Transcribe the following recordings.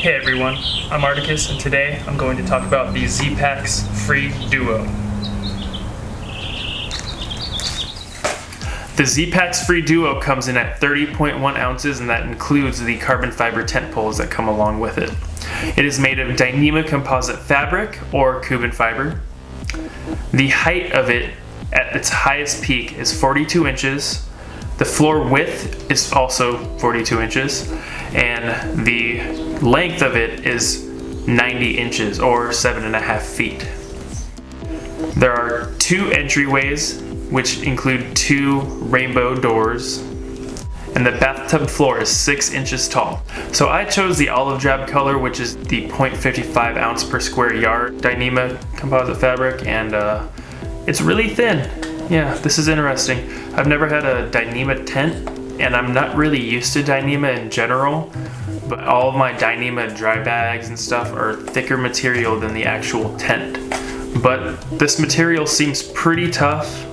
Hey everyone, I'm Articus, and today I'm going to talk about the Zpacks Free Duo. The Zpacks Free Duo comes in at 30.1 ounces, and that includes the carbon fiber tent poles that come along with it. It is made of Dyneema composite fabric or Cuban fiber. The height of it at its highest peak is 42 inches. The floor width is also 42 inches, and the length of it is 90 inches or 7.5 feet. There are two entryways, which include two rainbow doors, and the bathtub floor is 6 inches tall. So I chose the olive drab color, which is the 0.55 ounce per square yard Dyneema composite fabric, and it's really thin. Yeah, this is interesting. I've never had a Dyneema tent, and I'm not really used to Dyneema in general, but all of my Dyneema dry bags and stuff are thicker material than the actual tent. But this material seems pretty tough,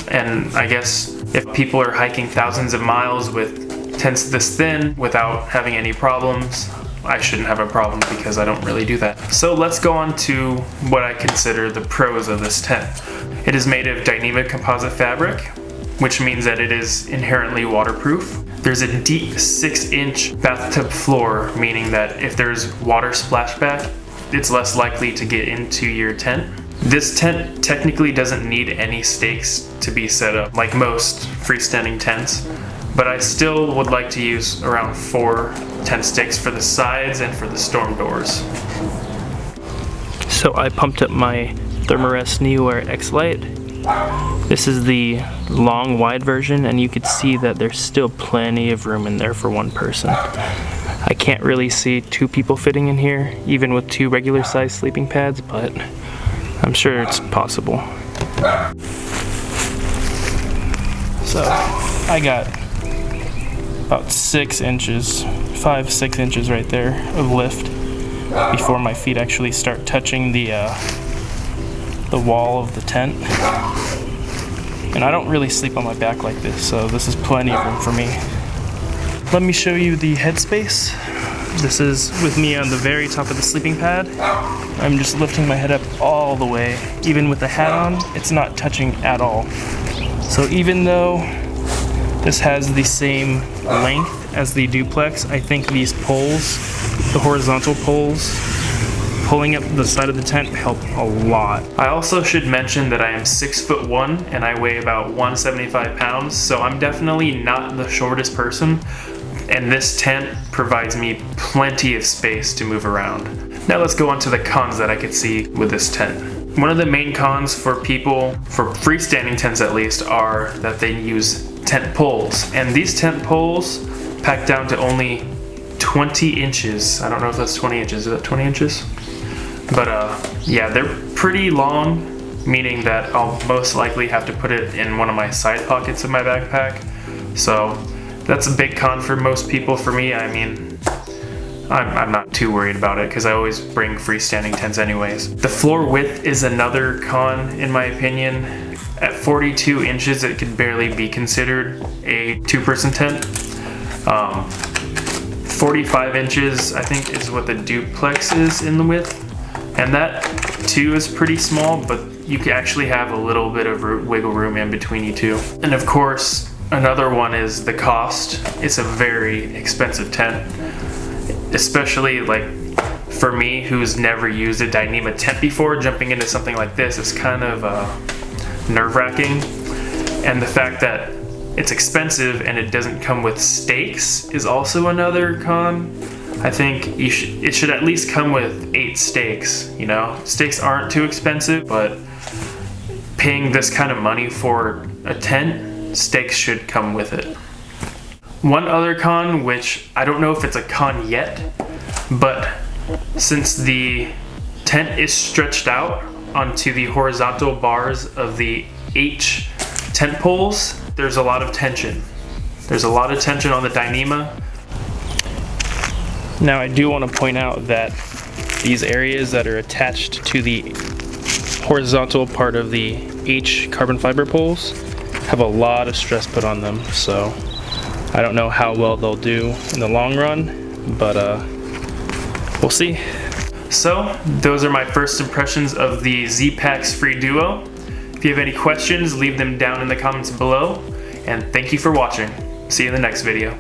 and I guess if people are hiking thousands of miles with tents this thin without having any problems, I shouldn't have a problem because I don't really do that. So let's go on to what I consider the pros of this tent. It is made of Dyneema composite fabric, which means that it is inherently waterproof. There's a deep 6-inch bathtub floor, meaning that if there's water splashback, it's less likely to get into your tent. This tent technically doesn't need any stakes to be set up like most freestanding tents, but I still would like to use around 4 tent stakes for the sides and for the storm doors. So I pumped up my Thermarest NeoAir X Lite. This is the long wide version, and you could see that there's still plenty of room in there for one person. I can't really see 2 people fitting in here, even with 2 regular sized sleeping pads, but I'm sure it's possible. So I got about 6 inches, 5-6 inches right there of lift before my feet actually start touching the wall of the tent. And I don't really sleep on my back like this, so this is plenty of room for me. Let me show you the headspace. This is with me on the very top of the sleeping pad. I'm just lifting my head up all the way. Even with the hat on, it's not touching at all. So even though this has the same length as the duplex, I think these poles, the horizontal poles, pulling up the side of the tent help a lot. I also should mention that I am 6'1" and I weigh about 175 pounds, so I'm definitely not the shortest person, and this tent provides me plenty of space to move around. Now let's go on to the cons that I could see with this tent. One of the main cons for people, for freestanding tents at least, are that they use tent poles, and these tent poles pack down to only 20 inches. I don't know if that's 20 inches. Is that 20 inches? But yeah, they're pretty long, meaning that I'll most likely have to put it in one of my side pockets of my backpack. So that's a big con for most people. For me, I mean, I'm not too worried about it because I always bring freestanding tents anyways. The floor width is another con in my opinion. At 42 inches, it could barely be considered a 2-person tent. 45 inches, I think, is what the duplex is in the width. And that too is pretty small, but you can actually have a little bit of wiggle room in between you two. And of course, another one is the cost. It's a very expensive tent, especially like for me who's never used a Dyneema tent before. Jumping into something like this is kind of nerve-wracking, and the fact that it's expensive and it doesn't come with stakes is also another con. I think it should at least come with 8 stakes, you know? Stakes aren't too expensive, but paying this kind of money for a tent, stakes should come with it. One other con, which I don't know if it's a con yet, but since the tent is stretched out onto the horizontal bars of the H tent poles, there's a lot of tension. There's a lot of tension on the Dyneema. Now I do want to point out that these areas that are attached to the horizontal part of the H carbon fiber poles have a lot of stress put on them, so I don't know how well they'll do in the long run, but we'll see. So those are my first impressions of the Zpacks Free Duo. If you have any questions, leave them down in the comments below. And thank you for watching. See you in the next video.